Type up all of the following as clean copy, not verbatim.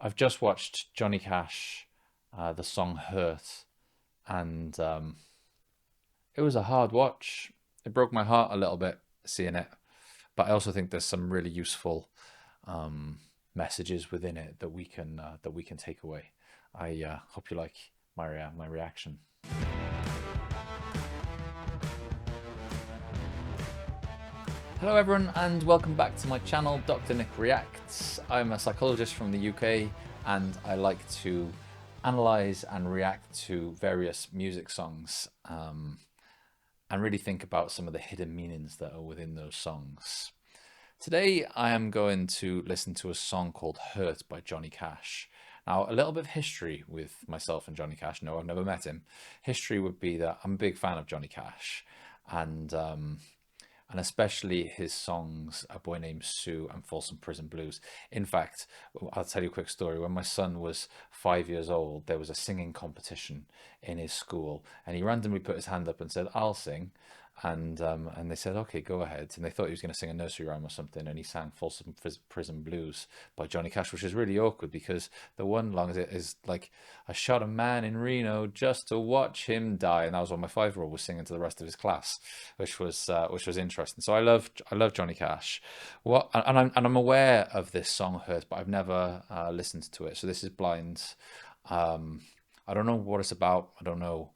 I've just watched Johnny Cash, the song Hurt, and it was a hard watch. It broke my heart a little bit seeing it, but I also think there's some really useful um, messages within it that we can take away. I hope you like my reaction. Hello everyone and welcome back to my channel, Dr. Nick Reacts. I'm a psychologist from the UK and I like to analyze and react to various music songs and really think about some of the hidden meanings that are within those songs. Today I am going to listen to a song called Hurt by Johnny Cash. Now, a little bit of history with myself and Johnny Cash. No, I've never met him. History would be that I'm a big fan of Johnny Cash and especially his songs A Boy Named Sue and Folsom Prison Blues. In fact, I'll tell you a quick story. When my son was 5 years old, there was a singing competition in his school, and he randomly put his hand up and said, "I'll sing." And they said, "Okay, go ahead." And they thought he was going to sing a nursery rhyme or something, and he sang Folsom Prison Blues by Johnny Cash, which is really awkward because the one line is like, "I shot a man in Reno just to watch him die," and that was what my 5-year-old was singing to the rest of his class, which was interesting. So I love Johnny Cash. I'm aware of this song Hurt, but I've never listened to it, so this is blind. I don't know what it's about. I don't know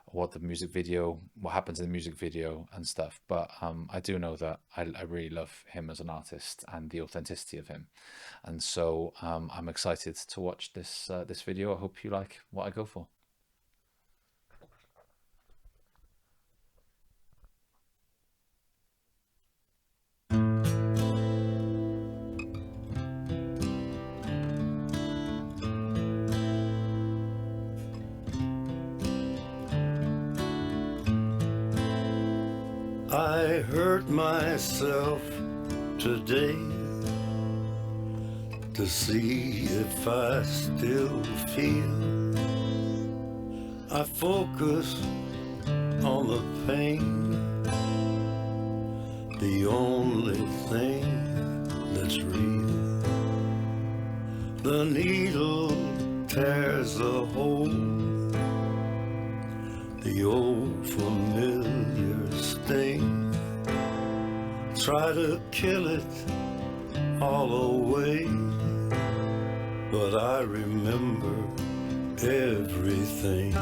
what happens in the music video and stuff, but I do know that I really love him as an artist and the authenticity of him, and so I'm excited to watch this video. I hope you like what I go for. I hurt myself today to see if I still feel. I focus on the pain, the only thing that's real. The needle tears a hole, the old familiar sting. Try to kill it all away, but I remember everything.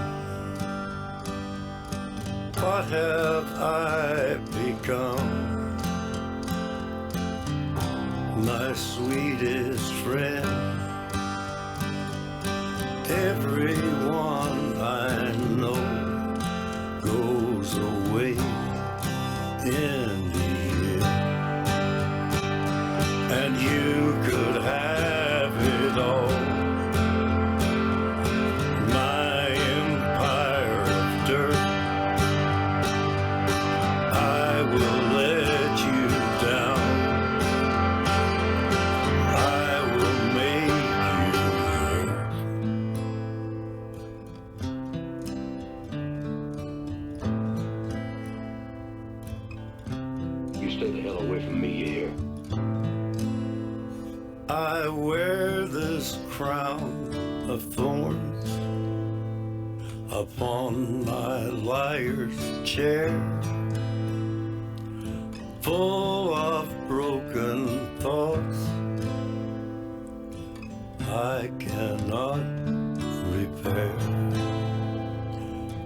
What have I become? My sweetest friend. Everyone I know goes away in the end, and you could have it all. My empire of dirt, I will let you down. I will make you hurt. You stay the hell away from me, you hear? I wear this crown of thorns upon my liar's chair, full of broken thoughts I cannot repair.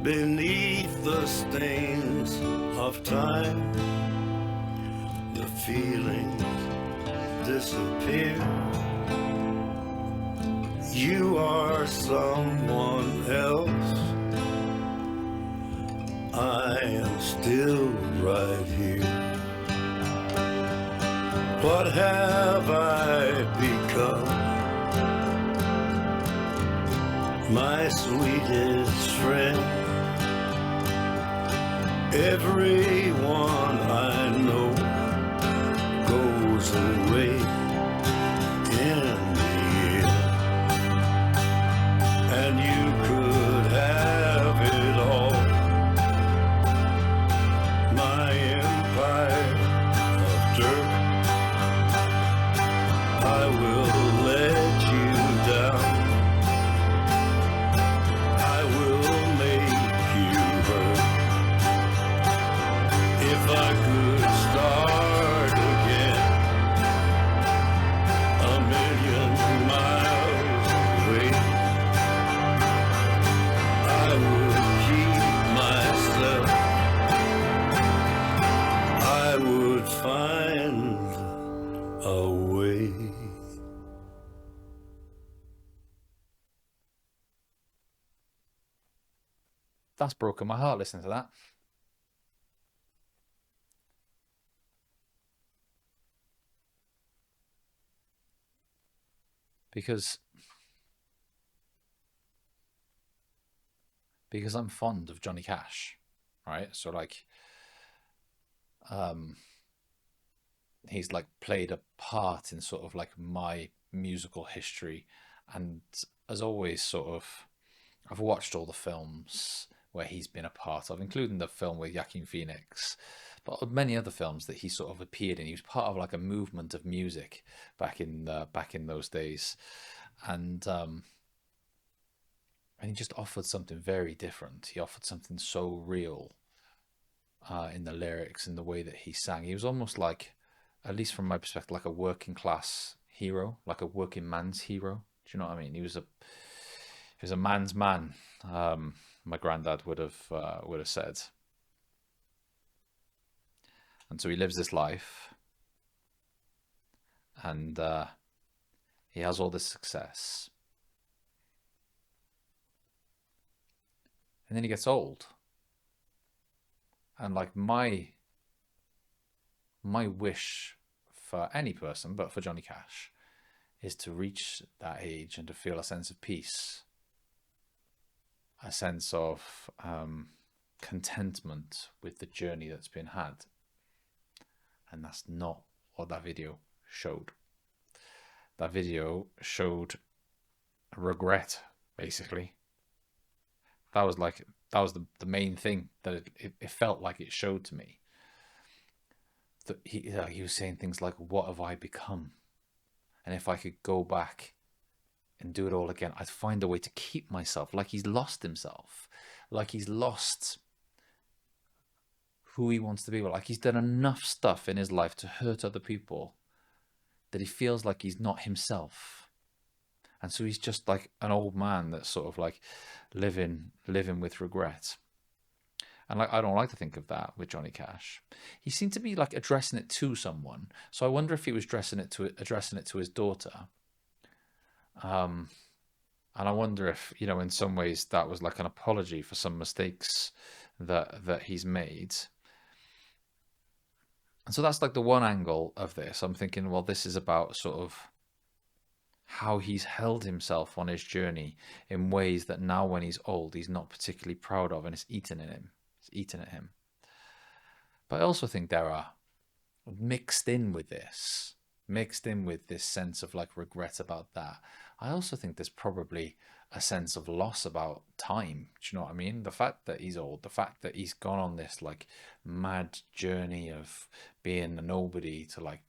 Beneath the stains of time, the feelings disappear. You are someone else. I am still right here. What have I become? My sweetest friend. Everyone I know goes away in the end, and you could have it all. My empire of dirt, I will let you down. that's broken my heart listening to that. Because I'm fond of Johnny Cash, right? So like, um, he's like played a part in sort of like my musical history, and as always, sort of, I've watched all the films where he's been a part of, including the film with Joaquin Phoenix, but many other films that he sort of appeared in. He was part of like a movement of music back in those days, and and he just offered something very different. He offered something so real in the lyrics and the way that he sang. He was almost like, at least from my perspective, like a working class hero, like a working man's hero. Do you know what I mean? He was a man's man. My granddad would have said. And so he lives this life, and he has all this success, and then he gets old. And like my wish for any person, but for Johnny Cash, is to reach that age and to feel a sense of peace, a sense of contentment with the journey that's been had. And that's not what that video showed. That video showed regret, basically. That was the main thing that it felt like it showed to me. That he was saying things like, "What have I become?" And if I could go back and do it all again, I'd find a way to keep myself. Like he's lost himself, like he's lost who he wants to be. Like he's done enough stuff in his life to hurt other people that he feels like he's not himself. And so he's just like an old man that's sort of like living with regret. And like I don't like to think of that with Johnny Cash. He seemed to be like addressing it to someone. So I wonder if he was addressing it to his daughter. Um, and I wonder if, you know, in some ways that was like an apology for some mistakes that he's made. And so that's like the one angle of this. I'm thinking, well, this is about sort of how he's held himself on his journey in ways that now when he's old, he's not particularly proud of, and it's eating at him. It's eating at him. But I also think there are mixed in with this sense of like regret about that. I also think there's probably a sense of loss about time. Do you know what I mean? The fact that he's old, the fact that he's gone on this like mad journey of being a nobody to like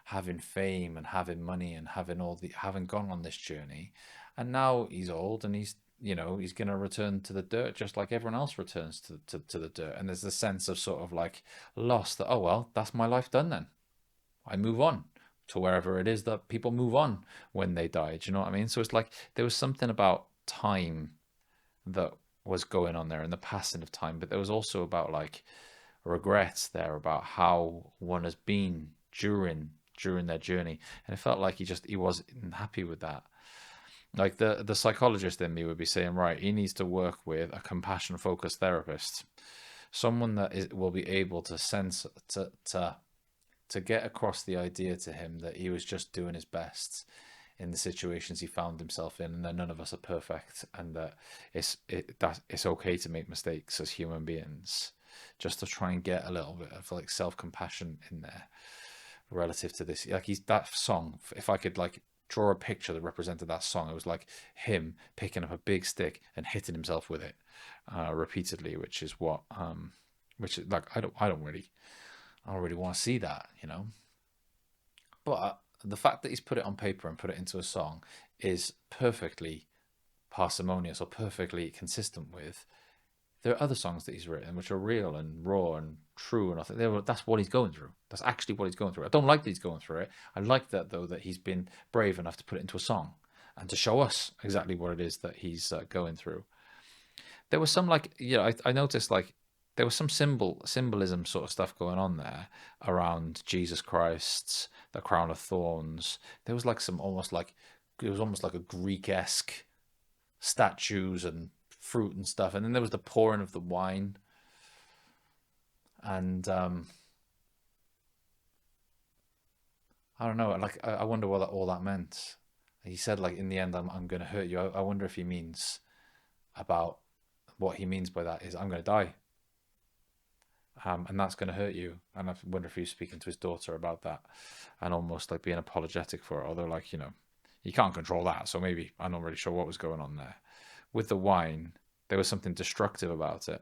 having fame and having money and having gone on this journey, and now he's old and he's, you know, he's going to return to the dirt just like everyone else returns to the dirt. And there's a sense of sort of like loss that, oh well, that's my life done then. I move on to wherever it is that people move on when they die. Do you know what I mean? So it's like there was something about time that was going on there and the passing of time, but there was also about like regrets there about how one has been during their journey. And it felt like he wasn't happy with that. Like the psychologist in me would be saying, right, he needs to work with a compassion focused therapist, someone that will be able to sense to get across the idea to him that he was just doing his best in the situations he found himself in, and that none of us are perfect, and that it's okay to make mistakes as human beings, just to try and get a little bit of like self-compassion in there relative to this. Like that song, if I could like draw a picture that represented that song, it was like him picking up a big stick and hitting himself with it repeatedly, which is like I don't really want to see that, you know. But the fact that he's put it on paper and put it into a song is perfectly parsimonious or perfectly consistent with. There are other songs that he's written which are real and raw and true, and I think that's what he's going through. That's actually what he's going through. I don't like that he's going through it. I like that though, that he's been brave enough to put it into a song and to show us exactly what it is that he's going through. There was some like, you know, I noticed like there was some symbolism sort of stuff going on there around Jesus Christ, the crown of thorns. There was like it was almost like a Greek-esque statues and fruit and stuff, and then there was the pouring of the wine, and I don't know. Like I wonder what all that meant. He said like in the end, I'm going to hurt you. I wonder if he means about what he means by that is I'm going to die. And that's going to hurt you. And I wonder if he was speaking to his daughter about that and almost like being apologetic for it. Although, like, you know, you can't control that. So maybe I'm not really sure what was going on there. With the wine, there was something destructive about it.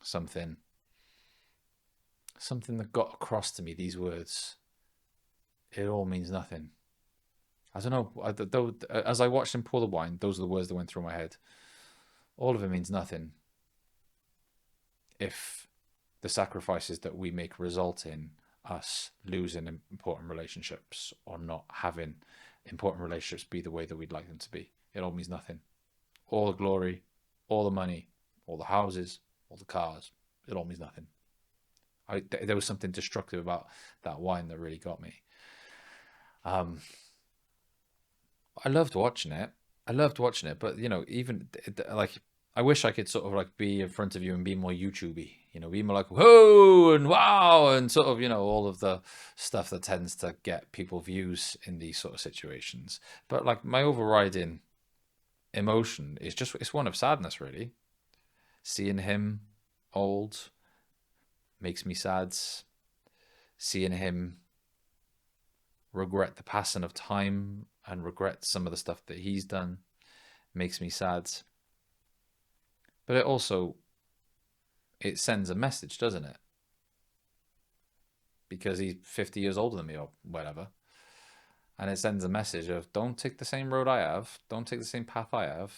Something that got across to me, these words. It all means nothing. I don't know. As I watched him pour the wine, those are the words that went through my head. All of it means nothing if the sacrifices that we make result in us losing important relationships or not having important relationships be the way that we'd like them to be. It all means nothing. All the glory, all the money, all the houses, all the cars, it all means nothing. There was something destructive about that wine that really got me. I loved watching it. But you know, even like I wish I could sort of like be in front of you and be more YouTubey, you know, be more like whoa and wow and sort of, you know, all of the stuff that tends to get people views in these sort of situations. But like my overriding emotion is just it's one of sadness, really. Seeing him old makes me sad. Seeing him regret the passing of time and regret some of the stuff that he's done makes me sad. But it sends a message, doesn't it? Because he's 50 years older than me or whatever. And it sends a message of don't take the same road I have, don't take the same path I have.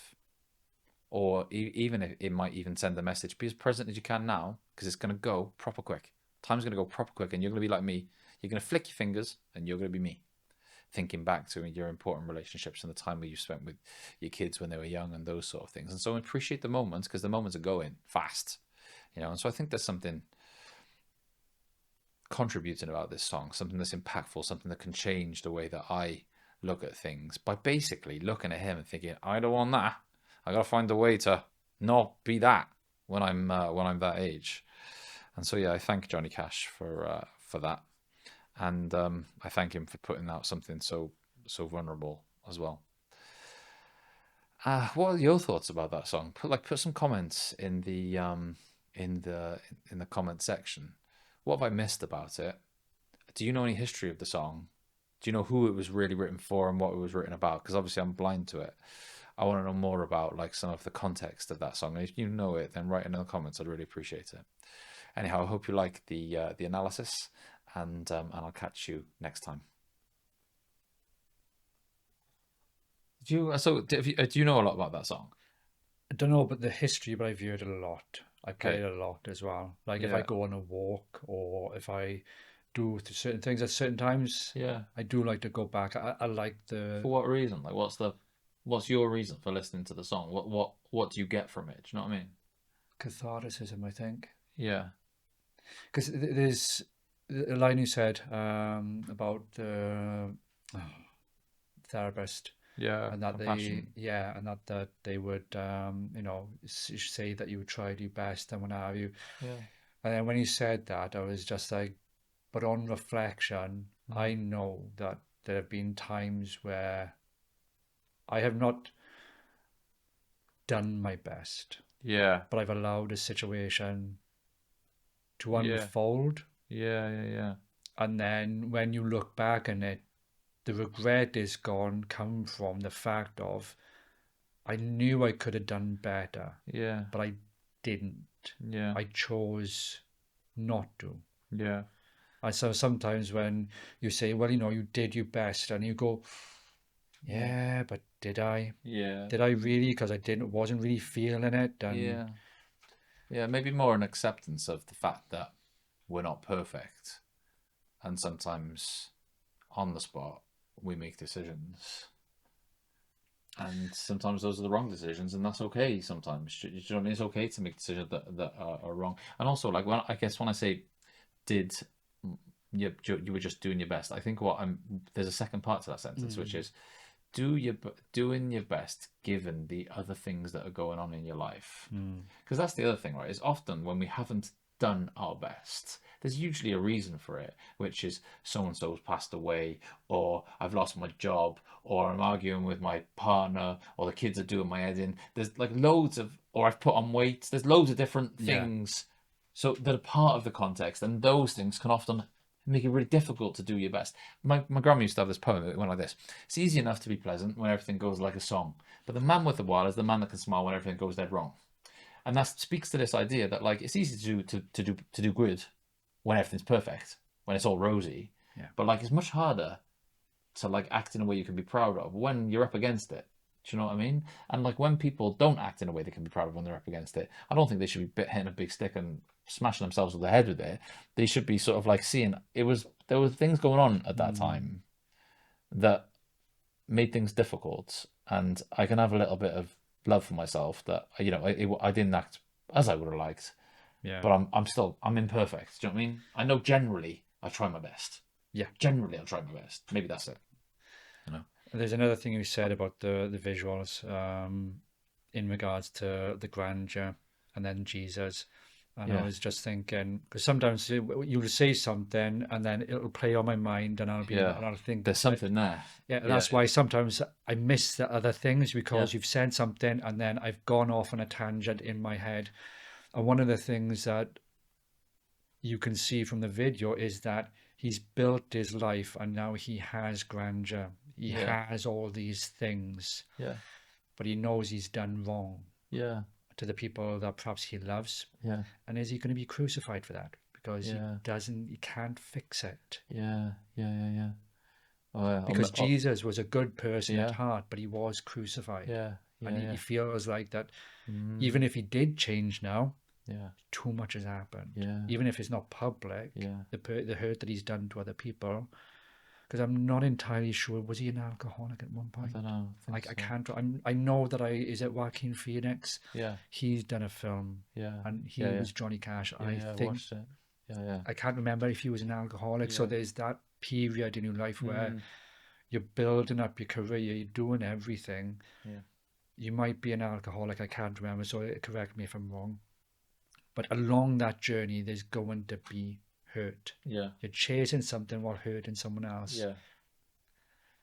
Or even if it might even send a message, be as present as you can now, because it's going to go proper quick. Time's going to go proper quick and you're going to be like me. You're going to flick your fingers and you're going to be me. Thinking back to your important relationships and the time that you spent with your kids when they were young and those sort of things. And so appreciate the moments because the moments are going fast, you know. And so I think there's something contributing about this song, something that's impactful, something that can change the way that I look at things by basically looking at him and thinking, I don't want that. I got to find a way to not be that when I'm that age. And so yeah, I thank Johnny Cash for that. And I thank him for putting out something so vulnerable as well. What are your thoughts about that song? Put some comments in the comment section. What have I missed about it? Do you know any history of the song? Do you know who it was really written for and what it was written about? Because obviously I'm blind to it. I want to know more about like some of the context of that song. And if you know it, then write it in the comments. I'd really appreciate it. Anyhow, I hope you like the analysis. And I'll catch you next time. Do you know a lot about that song? I don't know about the history, but I've heard it a lot. I play it a lot as well. Like if I go on a walk or if I do certain things at certain times, I do like to go back. I like the. For what reason? Like, what's your reason for listening to the song? What do you get from it? Do you know what I mean? Catharticism, I think. Yeah. Because there's a line you said about the therapist, and that they would you know, say that you would try to do best and what have you. And then when you said that, I was just like, but on reflection, I know that there have been times where I have not done my best, but I've allowed a situation to unfold. And then when you look back on it, the regret is come from the fact of I knew I could have done better, but I didn't. I chose not to. And so sometimes when you say, well, you know, you did your best, and you go, but did I? Did I really? Because I wasn't really feeling it. And maybe more an acceptance of the fact that we're not perfect, and sometimes on the spot we make decisions, and sometimes those are the wrong decisions, and that's okay. Sometimes, you know what I mean? It's okay to make decisions that are wrong. And also, like, when I say did you were just doing your best, I think there's a second part to that sentence, which is doing your best given the other things that are going on in your life. Because that's the other thing, right? Is often when we haven't done our best, there's usually a reason for it, which is so and so's passed away, or I've lost my job, or I'm arguing with my partner, or the kids are doing my head in. There's like loads of, or I've put on weight. There's loads of different things, so that are part of the context, and those things can often make it really difficult to do your best. My grandma used to have this poem that went like this: "It's easy enough to be pleasant when everything goes like a song, but the man with the wile is the man that can smile when everything goes dead wrong." And that speaks to this idea that like it's easy to do good when everything's perfect, when it's all rosy. But like it's much harder to like act in a way you can be proud of when you're up against it. Do you know what I mean? And like when people don't act in a way they can be proud of when they're up against it, I don't think they should be hitting a big stick and smashing themselves with their head with it. They should be sort of like seeing there were things going on at that time that made things difficult, and I can have a little bit of love for myself that I didn't act as I would have liked, but I'm imperfect. Do you know what I mean? I know generally I try my best. Generally I'll try my best. Maybe that's it. There's another thing you said about the visuals in regards to the grandeur and then Jesus. And I was just thinking, because sometimes you'll say something and then it'll play on my mind, and I'll think there's something there. That's why sometimes I miss the other things, because you've said something and then I've gone off on a tangent in my head. And one of the things that you can see from the video is that he's built his life and now he has grandeur. He has all these things. But he knows he's done wrong. To the people that perhaps he loves. And is he going to be crucified for that? Because he can't fix it. Because Jesus was a good person at heart, but he was crucified. And he feels like that even if he did change now, too much has happened. Even if it's not public, the hurt that he's done to other people. Because I'm not entirely sure, was he an alcoholic at one point? I don't know. I can't. I know that is it Joaquin Phoenix? He's done a film. And he was Johnny Cash. I think. I watched it. I can't remember if he was an alcoholic. So there's that period in your life where you're building up your career, you're doing everything. You might be an alcoholic. I can't remember. So correct me if I'm wrong. But along that journey, there's going to be hurt. You're chasing something while hurting someone else.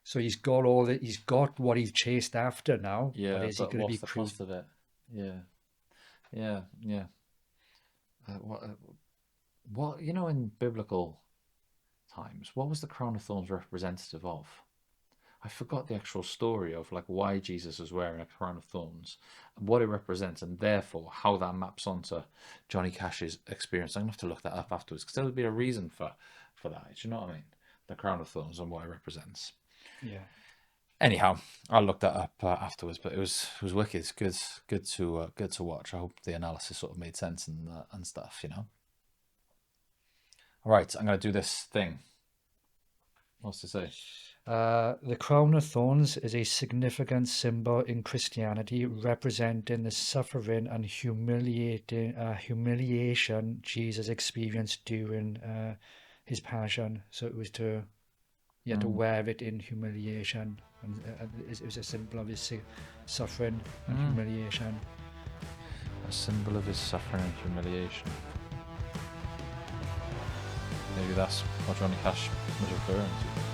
So he's got he's got what he's chased after now. But is he going to be the cost of it? What in biblical times, what was the crown of thorns representative of? I forgot the actual story of like why Jesus was wearing a crown of thorns and what it represents, and therefore how that maps onto Johnny Cash's experience. I'm gonna have to look that up afterwards, because there would be a reason for that. Do you know what I mean? The crown of thorns and what it represents. Anyhow, I'll look that up afterwards. But it was wicked. It's good to watch. I hope the analysis sort of made sense and stuff. All right, I'm gonna do this thing. What's to say? The crown of thorns is a significant symbol in Christianity, representing the suffering and humiliation Jesus experienced during his passion. So it was to wear it in humiliation, and it was a symbol of his suffering and humiliation. A symbol of his suffering and humiliation. Maybe that's what Johnny Cash was referring to.